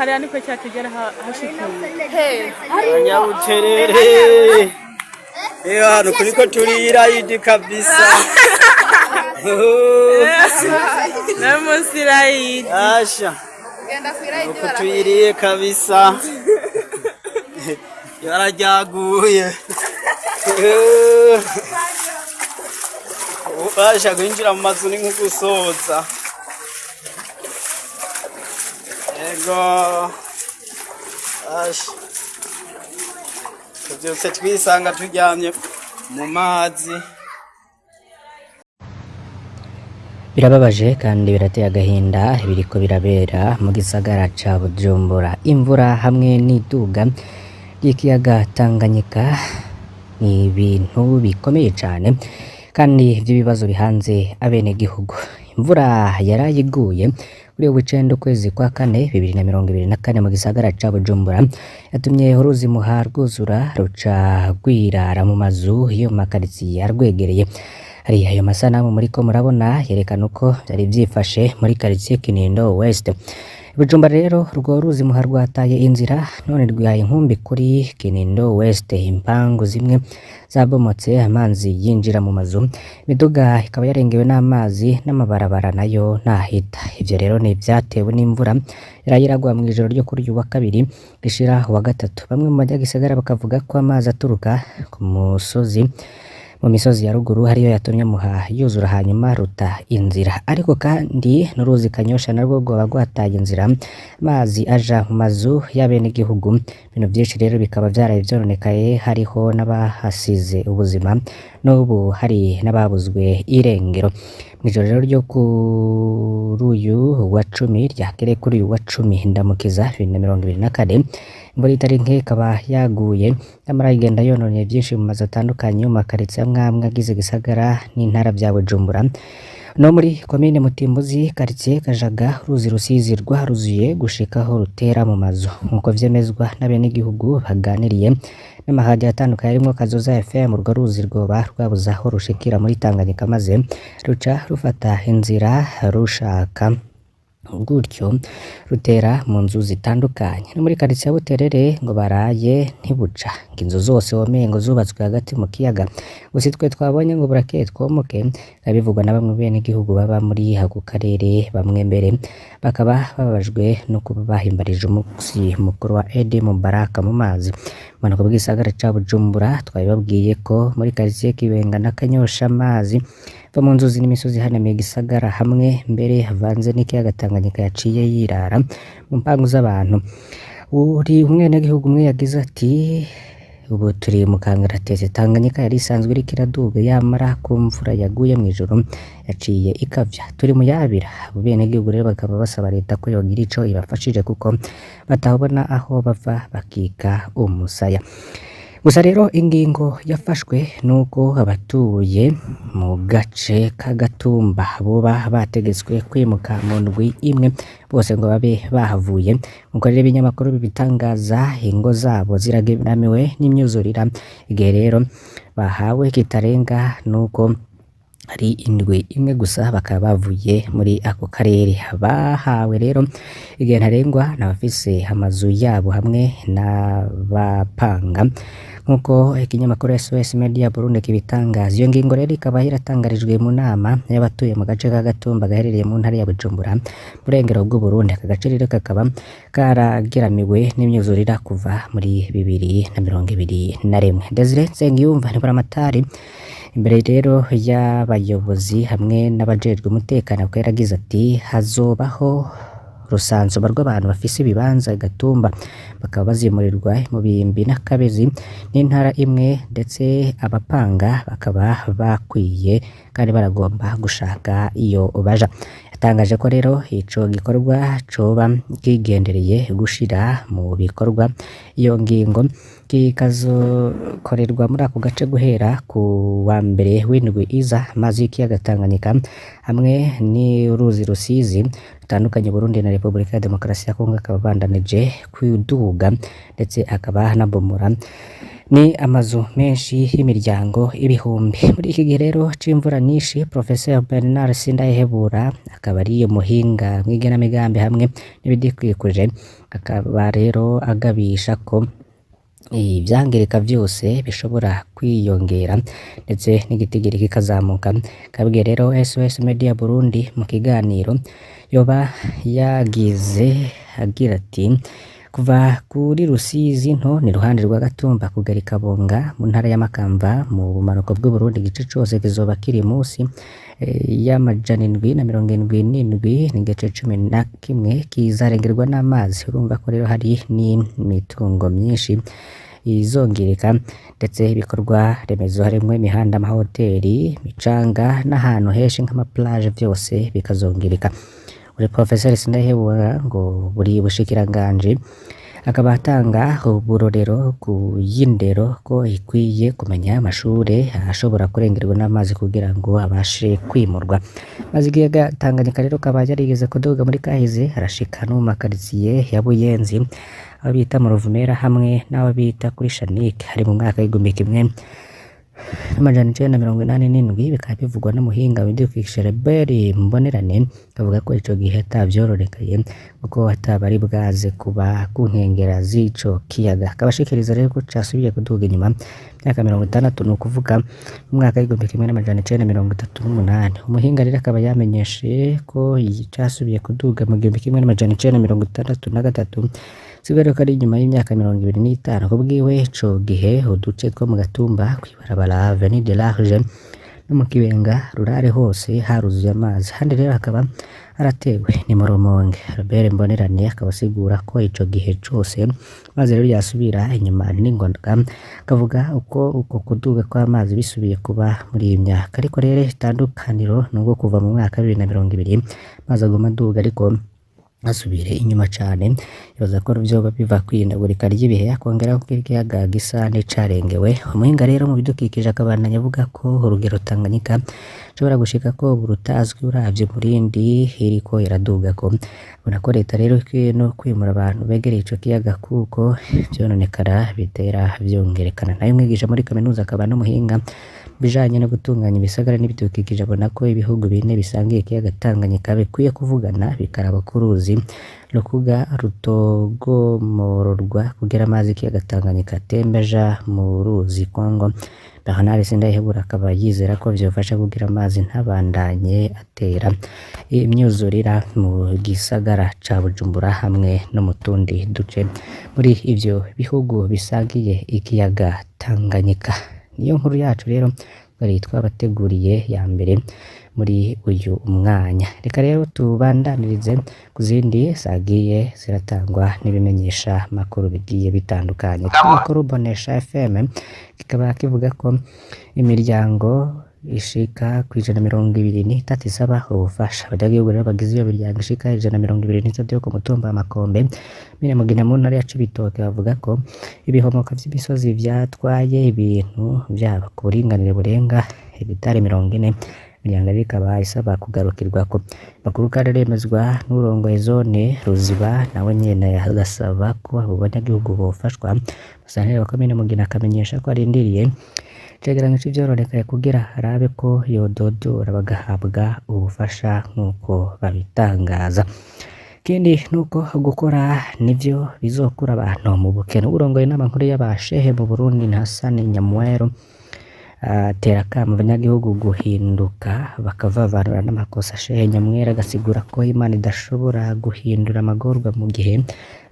hariya niko cyatugera hashikuye. Nyabuterere. Hano kuriko turira idi kabisa. Namusiraidi. Asha. Uko tuyiriye kabisa. Yarajyaguye. Ubasha kwinjira mu mazu ni nk'ugusoza. Ego. Asha. Byose twisanga turyamye mu mazi. Birababaje kandi birateye agahinda biriko birabera mu gisagara ca Bujumbura. Imvura hamwe n'iduga ry'ikiyaga Tanganyika ni ibintu bikomeye cyane kandi by'ibibazo bihanze abenegihugu. Imvura yarayiguye kuri w'icenda ukwezi kwa kane 2024 mu gisagara ca Bujumbura yatumye uruzi Muha rwuzura ruca rwirara mu mazu yo mu makaritsiye yarwegereye. Hari ayo masanamu muriko murabona yerekana uko byari byifashe muri karitsiye Kinindo West. Bujumbura rero urwo ruzi Muha rwataye inzira none rwihaye inkumbi kuri Kinindo West. Impangu zimwe zabomotse amazi yinjira mu mazu, imiduga ikaba yarengewe n'amazi n'amabarabara nayo ntahita. Ivyo rero ni vyatewe n'imvura yarayiragwa mu ijoro ryo kuri uyu wa kabiri rishira wa gatatu. Bamwe mu banyagisagara bakavuga ko amazi aturuka ku musozi mu misozi ya ruguru hariyo yatumye Muha yuzura hanyuma ruta inzira, ariko kandi n'uruzi Kanyosha narwo rwoba rwataye inzira amazi aja mu mazu y'abenegihugu. Ibintu byinshi rero bikaba byaraye byononekaye, hariho n'abahasize ubuzima n'ubu hari n'ababuzwe irengero. Mw'ijoro rero ryo kuri uyu wa 10 ryakereye kuri uyu wa 10 Ndamukiza 2024 imvura itari nke ikaba yaguye nyamara igenda yononye byinshi mu mazu atandukanye mu makaritsiye amwe agize gisagara n'intara bya Bujumbura. No muri komine Mutimbuzi karitsiye Kajaga uruzi Rusizi rwaruzuye gushikaho rutera mu mazu nkuko vyemezwa n'abenegihugu baganiriye n'amahadi atandukanye arimo Kazoza FM. Urwo ruzi rwoba rwabuza aho rushikira muri Tanganyika maze ruca rufata inzira rushaka gutyo rutera mu nzu zitandukanye. No muri karitsiye Buterere ngo baraye ntibuca inzu zose womengo zubatswe hagati mu kiyaga. Gusa twe twabonye ngo burakeye twomoke abivugwa na bamwe bene igihugu baba muri ako karere. Bamwe mbere bakaba babajwe no kuba bahimbarije umunsi mukuru wa Eid Mubarak mu mazi. Manuko bw'isagara ca Bujumbura twabibabwiye ko muri karitsiye Kibenga na Kanyosha amazi mu nzuzi n'imisozi hanamiye gisagara hamwe mbere havanze n'ikiyaga Tanganyika yaciye yirara mu mpangu z'abantu. Uri umwenegihugu umwe yagize ati ubu turi mu kangaratete Tanganyika yari isanzwe iriko iraduga yamara ku mvura yaguye mu ijoro yaciye ikavya. Turi mu yabira. Abenegihugu rero bakaba basaba leta ko yogira ico ibafashije kuko batabona aho bava bakika umusaya. Gusa rero ingingo yafashwe nuko abatuye mu gace k'Agatumba boba bategetswe kwimuka mu ndwi imwe bose ngo babe bahavuye. Nkuko rero ibinyamakuru bibitangaza ingo zabo zirageramiwe n'imyuzurira. Igihe rero bahawe kitarenga nuko hari indwi imwe gusa bakaba bavuye muri ako karere. Bahawe rero igihe ntarengwa n'abafise amazu yabo hamwe n'abapanga nkuko ikinyamakuru SOS Media Burundi kibitangaza. Iyo ngingo rero ikaba iratangarijwe mu nama y'abatuye mu gace k'Agatumba gaherereye mu ntara ya Bujumbura burengero bw'u Burundi. Aka gace rero kakaba karagiramiwe n'imyuzurira kuva muri 2021. Desire Nsengiyumva ni buramatari imbere rero y'abayobozi hamwe n'abajejwe umutekano ko yaragize ati hazobaho rusanzwe rw'abantu bafise ibibanza Gatumba bakaba bazimurirwa mu Bimbi na Kabezi n'intara imwe, ndetse abapanga bakaba bakwiye kandi baragomba gushaka iyo baja. Yatangaje ko rero ico gikorwa coba kigendereye gushira mu bikorwa iyo ngingo kikazokorerwa muri ako gace guhera ku wa mbere w'indwi iza. Amazi y'ikiyaga Tanganyika hamwe n'uruzi Rusizi rutandukanye Burundi na Repubulika ya Demokarasi ya Kongo akaba bandanije kwiduga ndetse akaba hanabomora ni amazu menshi y'imiryango ibihumbi. Muri iki gihe rero c'imvura nyinshi, Professeur Bernard Sindayihebura akaba ari umuhinga mw'igenamigambi hamwe n'ibidukikije, akaba rero agabisha ko ivyangirika vyose bishobora kwiyongera ndetse n'igitigiri kikazamuka. Kabwiye rero SOS Media Burundi mu kiganiro yoba yagize agira ati kuva kuri Rusizi nto ni ruhande rwa Gatumba kugera Kabonga mu ntara ya Makamba mu bumanuko bw'u Burundi, igice cose kizoba kiri musi y'amajana 777 n'igice 11 kizarengerwa n'amazi. Urumva ko rero hari n'imitungo myinshi izongirika ndetse ibikorwa remezo harimwo imihanda, amahoteli, micanga n'ahantu henshi nk'amaplage vyose bikazongirika. Uri Professeur Sindayihebura ngo buri bushikiranganje akaba atanga uburorero ku y'indero ko ikwiye kumenya amashure ashobora kurengerwa n'amazi kugira ngo abashe kwimurwa. Maze ikiyaga Tanganyika rero kaba yarigeze kuduga muri kahize arashika no mu makaritsiye ya Buyenzi, aho bita mu Ruvumera hamwe n'aho bita kuri Shanike, hari mu mwaka w'igihumbi kimwe n'amajana 987 bikaba bivugwa n'umuhinga w'ibidukikije Robert Mbonerane, kavuga ko ico gihe atavyororekaye kuko atabari bwaze kuba ku nkengera z'ico kiyaga. Akabashikiriza rero ko casubiye kuduga inyuma myaka 60, ni ukuvuga mu mwaka w'igihumbi kimwe n'amajana 938. Umuhinga rero akaba yamenyeshe ko casubiye kuduga mu gihumbi kimwe n'amajana 963 sigaruka ari inyuma y'imyaka 25. Kubwiwe ico gihe uduce two mu Gatumba kwibarabara Avenue de l'Arge no mu Kibenga rurare hose haruzuye amazi, handi rero hakaba haratewe ni mu Rumonge. Robert Mbonerane akaba asigura ko ico gihe cose maze rero yasubira inyuma n'ingoga, kavuga uko kuduga kw'amazi bisubiye kuba muri iyi myaka. Ariko rero itandukaniro nubwo kuva mu mwaka 2020 maze aguma aduga ariko asubire inyuma cane, ibaza ko vyoba biva kwihindagurika ry'ibihe akongera ko ikiyaga gisa n'icarengewe. Umuhinga rero mu bidukikije akabandanya avuga ko urugero Tanganyika ushobora gushika ko burutazwi uravye Murindi iriko iraduga ko. Ubona ko leta rero ikwiye no kwimura abantu begereye ico kiyaga kuko vyononekara bitera vyongerekana. Nayo mwigisha muri kaminuza akaba n'umuhinga bijanye no gutunganya ibisagara n'ibidukikije, abona ko ibihugu bine bisangiye ikiyaga Tanganyika bikwiye kuvugana bikaraba ku ruzi Rukuga rutogomororwa kugira amazi ikiyaga Tanganyika atembeja mu ruzi Kongo. Bernard Sindayihebura akaba yizera ko vyofasha kugira amazi ntabandanye atera imyuzurira mu gisagara ca Bujumbura hamwe no mu tundi duce muri ivyo bihugu bisangiye ikiyaga Tanganyika. Niyo nkuru yacu rero twari twabateguriye ya mbere muri uyu mwanya. Reka rero tubandanirize ku zindi zagiye ziratangwa n'ibimenyesha makuru bigiye bitandukanye. Amakuru Bonesha FM kikaba kivuga ko imiryango ishika ku 123 isaba ubufasha. Abanyagihugu rero bagize iyo miryango ishika 123 yo ku mutumba Makombe mine Mugina mu ntara ya Cibitoke bavuga ko ibihomoka vy'imisozi vyatwaye ibintu vyabo ku buringanire burenga hegitari 40. Imiryango ikaba isaba kugarukirwako. Makuru kandi remezwa n'urongoye zone Ruziba nawe nyene agasaba ko abo banyagihugu bofashwa. Musanteri wa komine Mugina akamenyesha ko arindiriye cegeranyo c'ivyoronekaye kugira arabe ko yododora bagahabwa ubufasha nk'uko babitangaza. Ikindi nuko gukora nivyo bizokura abantu mu bukene. Urongoye inama nkuru y'abashehe mu Burundi Hassan Nyamwero atera akamo abanyagihugu guhinduka bakavavanura n'amakosa. Shehe Nyamwera agasigura ko Imana idashobora guhindura amagorwa mu gihe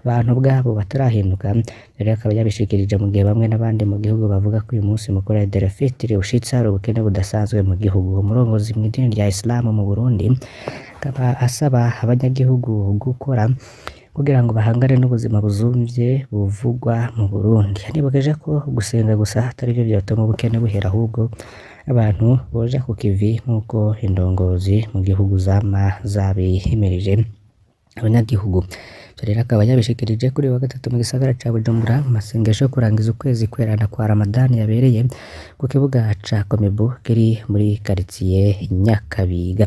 abantu bwabo batarahinduka. Rero akaba yabishikirije mu gihe bamwe n'abandi mu gihugu bavuga ko uyu munsi mukuru wa Derefitiri ushitse hari ubukene budasanzwe mu gihugu. Umurongozi mu idini rya Islam mu Burundi akaba asaba abanyagihugu gukora kugira ngo bahangane n'ubuzima buzumvye buvugwa mu Burundi. Nibukeje ko gusenga gusa atari byo byatuma ubukene buhera, ahubwo abantu boja ku kivi nk'uko indongozi mu gihugu zama zabihimirije abanyagihugu. Rero akaba yabishikirije kuri wa gatatu mu gisagara ca Bujumbura mu masengesho yo kurangiza ukwezi kwerana kwa Ramadani yabereye ku kibuga ca Komebu kiri muri quartier Nyakabiga.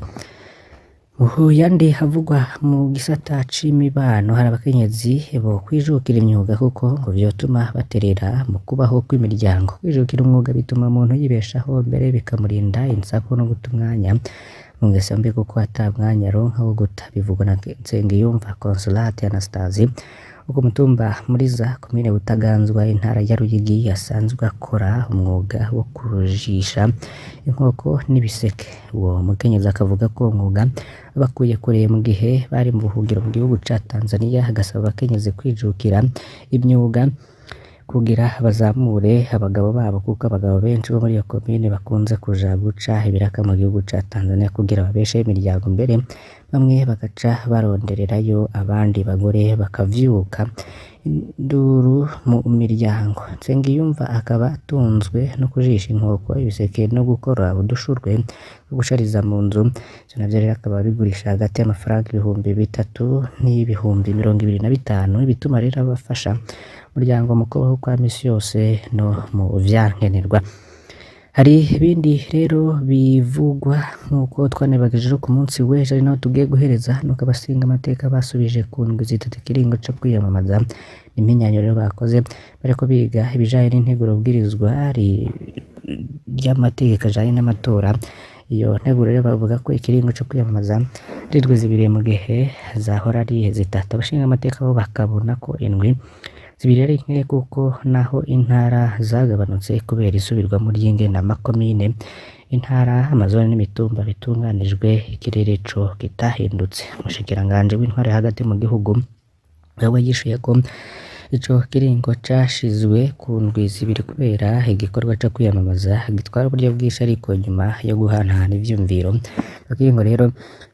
Mu yandi havugwa mu gisata c'imibano hari abakenyezi bo kwijukira imyuga kuko ngo vyotuma baterera mu kubaho kw'imiryango. Kwijukira umwuga bituma umuntu yibeshaho mbere bikamurinda insako no guta umwanya mu ngeso mbi kuko ata mwanya aronka wo guta. Bivugwa na Nsengiyumva Consolate Anastasie uko mutumba Muriza komine Butaganzwa intara ya Ruyigi asanzwe akora umwuga wo kujisha inkoko n'ibiseke. Uwo mukenyezi akavuga ko umwuga bakuye kure mu gihe bari mu buhungiro mu gihugu ca Tanzania, agasaba abakenyezi kwijukira imyuga kugira bazamure abagabo babo kuko abagabo benshi bo muri iyo komine bakunze kuja guca ibiraka mu gihugu ca Tanzania kugira babeshe imiryango, mbere bamwe bagaca barondererayo abandi bagore bakavyuka induru mu miryango. Nsengiyumva akaba atunzwe no kujisha inkoko, ibiseke no gukora udushurwe no gushariza mu nzu. Ivyo navyo rero akaba bigurisha hagati y'amafaranga 3,000 n'ibihumbi 25, bituma rero abafasha umuryango mu kubaho kwa misi yose no mu vyankenerwa. Hari ibindi rero bivugwa nk'uko twanebagejeje ku munsi w'ejo ari naho tugiye guhereza nuko abasinga amateka basubije ku ndwi zitatu ikiringo co kwiyamamaza. Impinyanyuro rero bakoze bariko biga ibijanye n'integuro bwirizwa ry'amategeko ajanye n'amatora. Iyo nteguro rero bavuga ko ikiringo co kwiyamamaza rirwe zibiri mu gihe zahora ari zitatu. Abashinga amateka bo bakabona ko indwi zibiri ari nke kuko naho intara zagabanutse kubera isubirwamo ry'ingena makomine, intara amazone n'imitumba bitunganijwe ikirere co kitahindutse. Umushikiranganje w'intware hagati mu gihugu we yishuye ko ico kiringo cashizwe ku ndwi zibiri kubera igikorwa co kwiyamamaza gitwara uburyo bwinshi, ariko nyuma yo guhanahana ivyumviro ikiringo rero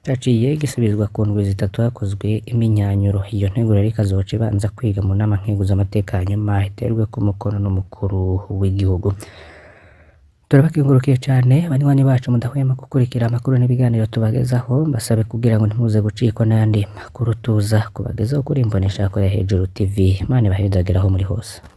caciye gisubizwa ku ndwi zitatu hakozwe iminyanyuro. Iyo nteguro rero ikazoca ibanza kwiga mu nama nkenguzamateka nyuma iterwe ku mukono n'umukuru w'igihugu. Turabakengurukiye cane banywanyi bacu mudahwema gukurikira amakuru n'ibiganiro tubagezaho. Mbasabe kugira ngo ntimuze gucikwa n'ayandi makuru tuza kubagezaho kuri Imboneshakure ya Hejuru TV. Imana ibahezagire aho muri hose.